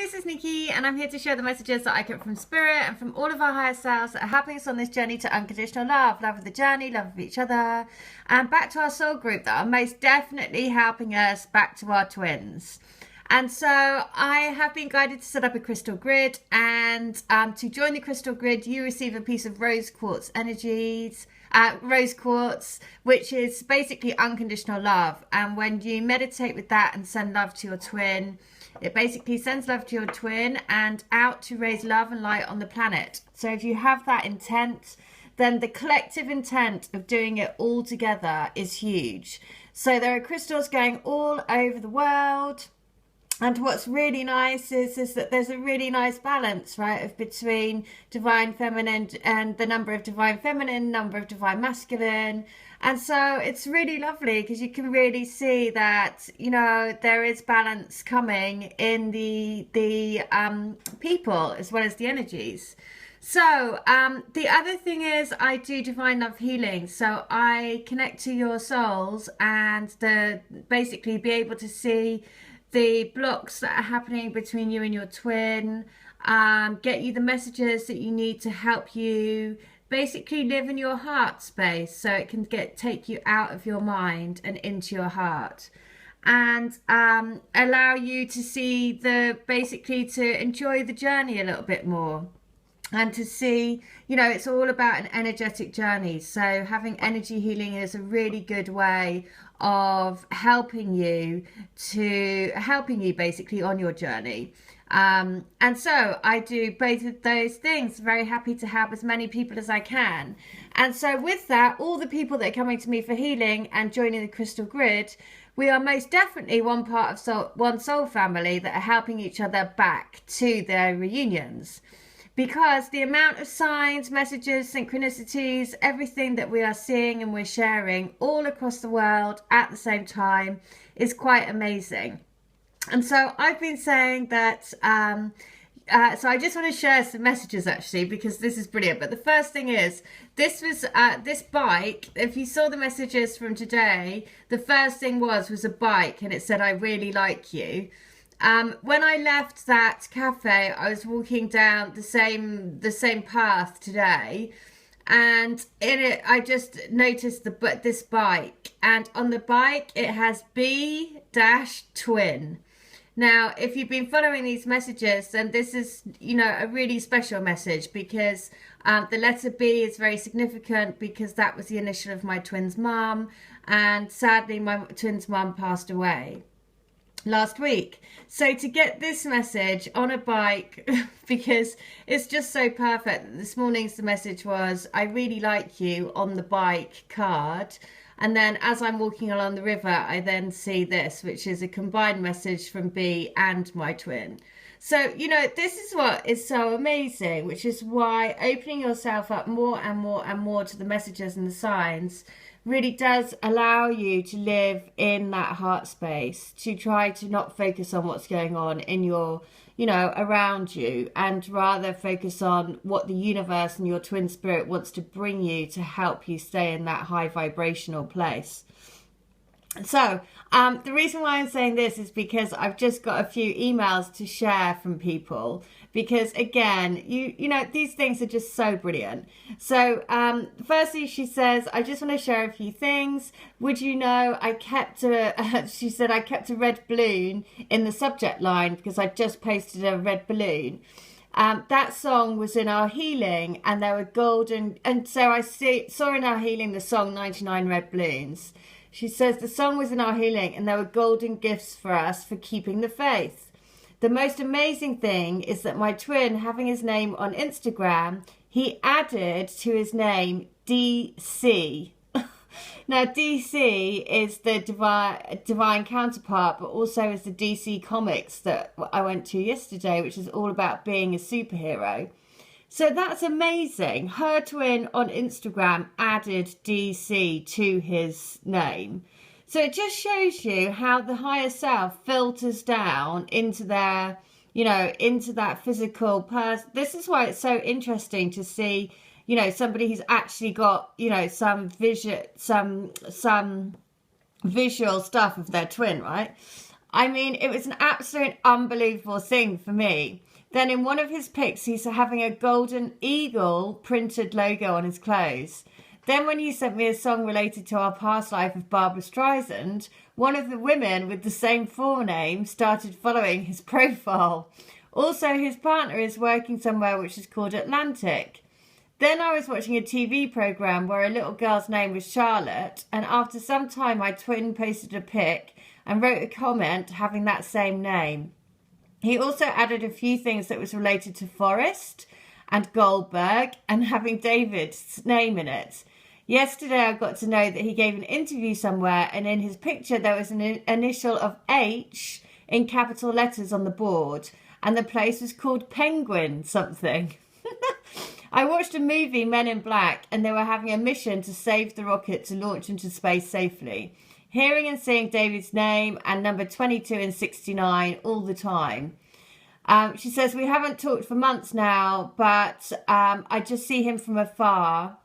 this is Nikki, and I'm here to share the messages that I get from Spirit and from all of our higher selves that are helping us on this journey to unconditional love, love of the journey, love of each other, and back to our soul group that are most definitely helping us back to our twins. And so I have been guided to set up a crystal grid, and to join the crystal grid, you receive a piece of rose quartz energies. Rose quartz, which is basically unconditional love. And when you meditate with that and send love to your twin, it basically sends love to your twin and out to raise love and light on the planet. So if you have that intent, then the collective intent of doing it all together is huge. So there are crystals going all over the world. And what's really nice is that there's a really nice balance, right, of between divine feminine and the number of divine feminine, number of divine masculine. And so it's really lovely because you can really see that, you know, there is balance coming in the people as well as the energies. So the other thing is I do divine love healing. So I connect to your souls and basically be able to see the blocks that are happening between you and your twin, get you the messages that you need to help you basically live in your heart space, so it can take you out of your mind and into your heart, and allow you to see to enjoy the journey a little bit more. And to see, you know, it's all about an energetic journey. So having energy healing is a really good way of helping you basically on your journey. And so I do both of those things. Very happy to help as many people as I can. And so with that, all the people that are coming to me for healing and joining the crystal grid, we are most definitely one soul family that are helping each other back to their reunions. Because the amount of signs, messages, synchronicities, everything that we are seeing and we're sharing all across the world at the same time is quite amazing. And so I've been saying that, so I just want to share some messages actually, because this is brilliant. But the first thing is, this bike, if you saw the messages from today, the first thing was a bike, and it said, "I really like you." When I left that cafe, I was walking down the same path today, and in it I just noticed this bike, and on the bike it has B-twin. Now, if you've been following these messages, then this is, you know, a really special message, because the letter B is very significant, because that was the initial of my twin's mum, and sadly my twin's mum passed away last week. So to get this message on a bike, because it's just so perfect. This morning's the message was, "I really like you," on the bike card. And then as I'm walking along the river, I then see this, which is a combined message from B and my twin. So, you know, this is what is so amazing, which is why opening yourself up more and more and more to the messages and the signs really does allow you to live in that heart space, to try to not focus on what's going on in your, you know, around you, and rather focus on what the universe and your twin spirit wants to bring you to help you stay in that high vibrational place. So the reason why I'm saying this is because I've just got a few emails to share from people, because again, you know, these things are just so brilliant. So firstly, she says, "I just want to share a few things. Would you know, she said, I kept a red balloon in the subject line because I just posted a red balloon. That song was in our healing, and there were golden, and so I saw in our healing the song 99 Red Balloons." She says, "The song was in our healing, and there were golden gifts for us for keeping the faith. The most amazing thing is that my twin, having his name on Instagram, he added to his name DC." Now, DC is the divine counterpart, but also is the DC Comics that I went to yesterday, which is all about being a superhero. So that's amazing. Her twin on Instagram added DC to his name. So it just shows you how the higher self filters down into their, you know, into that physical person. This is why it's so interesting to see, you know, somebody who's actually got, you know, some visual stuff of their twin, right? I mean, it was an absolute unbelievable thing for me. Then in one of his pics, he's having a golden eagle printed logo on his clothes. Then when he sent me a song related to our past life of Barbara Streisand, one of the women with the same forename started following his profile. Also, his partner is working somewhere which is called Atlantic. Then I was watching a TV programme where a little girl's name was Charlotte, and after some time my twin posted a pic and wrote a comment having that same name. He also added a few things that was related to Forrest and Goldberg and having David's name in it. Yesterday I got to know that he gave an interview somewhere, and in his picture there was an initial of H in capital letters on the board, and the place was called Penguin something. I watched a movie, Men in Black, and they were having a mission to save the rocket to launch into space safely. Hearing and seeing David's name and number 22 and 69 all the time. She says, we haven't talked for months now, but I just see him from afar.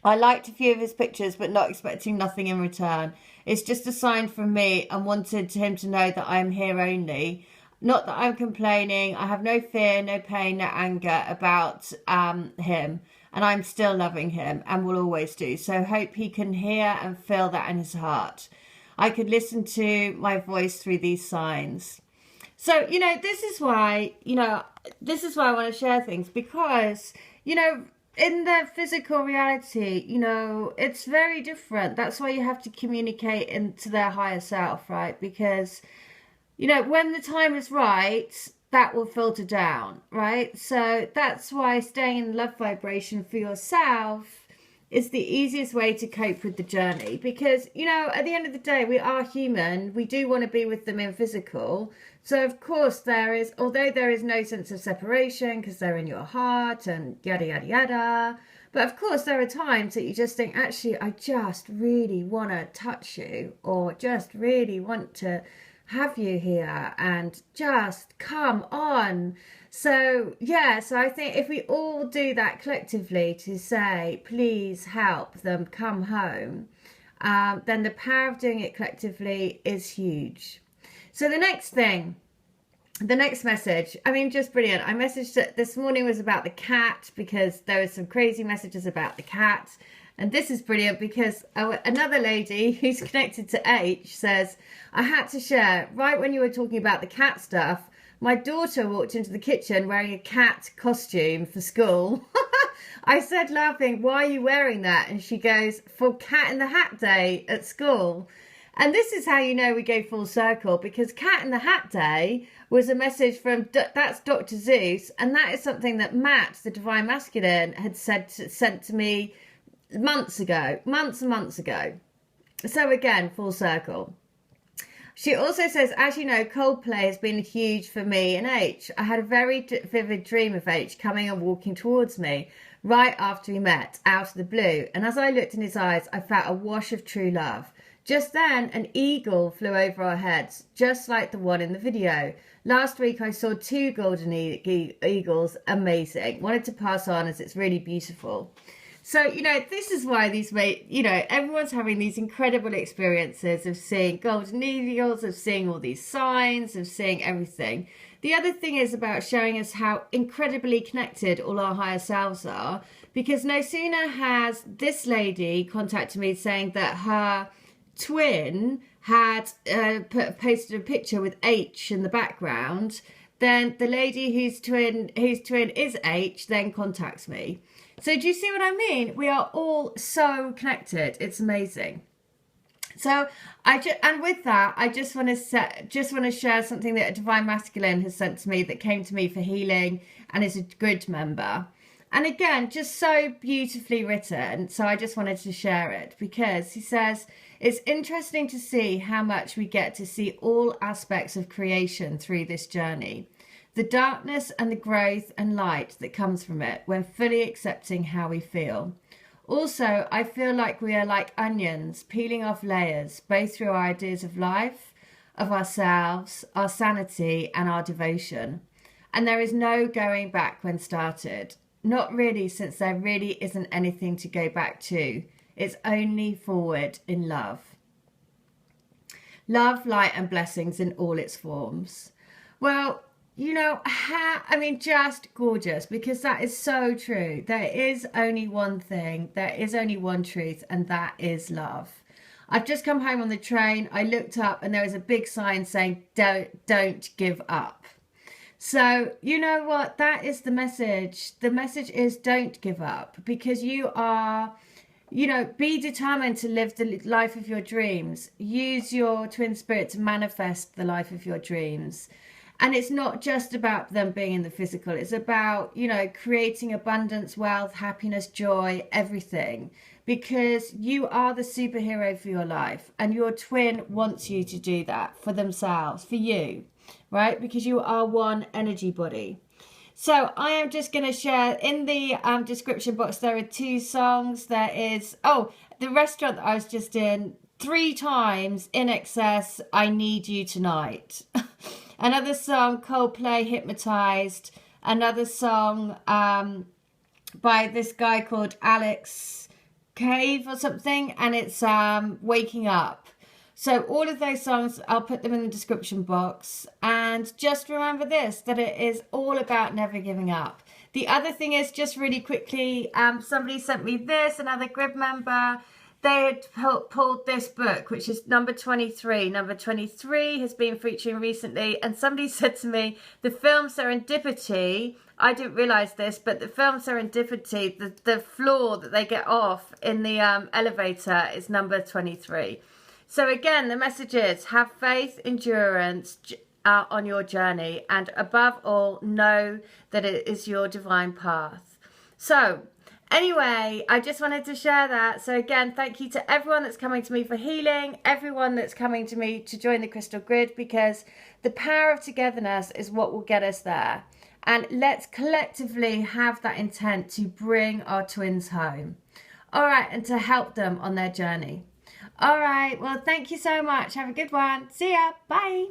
I liked a few of his pictures, but not expecting nothing in return. It's just a sign from me and wanted him to know that I am here only. Not that I'm complaining. I have no fear, no pain, no anger about him. And I'm still loving him and will always do. So hope he can hear and feel that in his heart. I could listen to my voice through these signs. So, this is why I want to share things, because, in the physical reality, it's very different. That's why you have to communicate into their higher self, right? Because, when the time is right, that will filter down, right? So that's why staying in love vibration for yourself is the easiest way to cope with the journey. Because, at the end of the day, we are human. We do want to be with them in physical. So, of course, although there is no sense of separation because they're in your heart and yada, yada, yada. But, of course, there are times that you just think, actually, I just really want to touch you, or just really want to have you here and just come on. So I think if we all do that collectively to say, please help them come home, then the power of doing it collectively is huge. So the next message, just brilliant. I messaged it this morning was about the cat, because there was some crazy messages about the cat. And this is brilliant because another lady who's connected to H says, I had to share, right when you were talking about the cat stuff, my daughter walked into the kitchen wearing a cat costume for school. I said, laughing, why are you wearing that? And she goes, for Cat in the Hat Day at school. And this is how we go full circle, because Cat in the Hat Day was a message from, that's Dr. Zeus. And that is something that Matt, the Divine Masculine, had sent to me months and months ago. So again, full circle. She also says, as you know, Coldplay has been huge for me and H. I had a very vivid dream of H coming and walking towards me right after we met, out of the blue. And as I looked in his eyes, I felt a wash of true love. Just then, an eagle flew over our heads, just like the one in the video. Last week, I saw 2 golden eagles. Amazing. Wanted to pass on as it's really beautiful. So, this is why everyone's having these incredible experiences of seeing golden eagles, of seeing all these signs, of seeing everything. The other thing is about showing us how incredibly connected all our higher selves are, because no sooner has this lady contacted me saying that her twin had posted a picture with H in the background, then the lady whose twin is H then contacts me. So do you see what I mean? We are all so connected. It's amazing. So and with that, I just want to share something that a Divine Masculine has sent to me that came to me for healing and is a grid member. And again, just so beautifully written. So I just wanted to share it because he says, it's interesting to see how much we get to see all aspects of creation through this journey. The darkness and the growth and light that comes from it when fully accepting how we feel. Also, I feel like we are like onions, peeling off layers, both through our ideas of life, of ourselves, our sanity and our devotion. And there is no going back when started. Not really, since there really isn't anything to go back to. It's only forward in love. love, light, and blessings in all its forms. Well, you know, I mean, just gorgeous, because that is so true. There is only one thing, there is only one truth, and that is love. I've just come home on the train. I looked up and there was a big sign saying, don't give up. So, you know what? That is the message. The message is don't give up, because you are, you know, be determined to live the life of your dreams. Use your twin spirit to manifest the life of your dreams. And it's not just about them being in the physical. It's about, you know, creating abundance, wealth, happiness, joy, everything. Because you are the superhero for your life. And your twin wants you to do that for themselves, for you, right? Because you are one energy body. So I am just going to share in the description box, there are 2 songs. There is, the restaurant that I was just in, 3 times in excess, I Need You Tonight. Another song, Coldplay, Hypnotized. Another song by this guy called Alex Cave or something, and it's Waking Up. So all of those songs, I'll put them in the description box. And just remember this, that it is all about never giving up. The other thing is, just really quickly, somebody sent me this, another grid member. They had pulled this book, which is number 23. Number 23 has been featuring recently. And somebody said to me, the film Serendipity, I didn't realise this, but the film Serendipity, the floor that they get off in the elevator is number 23. So again, the message is, have faith, endurance on your journey. And above all, know that it is your divine path. So anyway, I just wanted to share that. So again, thank you to everyone that's coming to me for healing, everyone that's coming to me to join the Crystal Grid, because the power of togetherness is what will get us there. And let's collectively have that intent to bring our twins home. All right, and to help them on their journey. All right, well, thank you so much. Have a good one. See ya. Bye.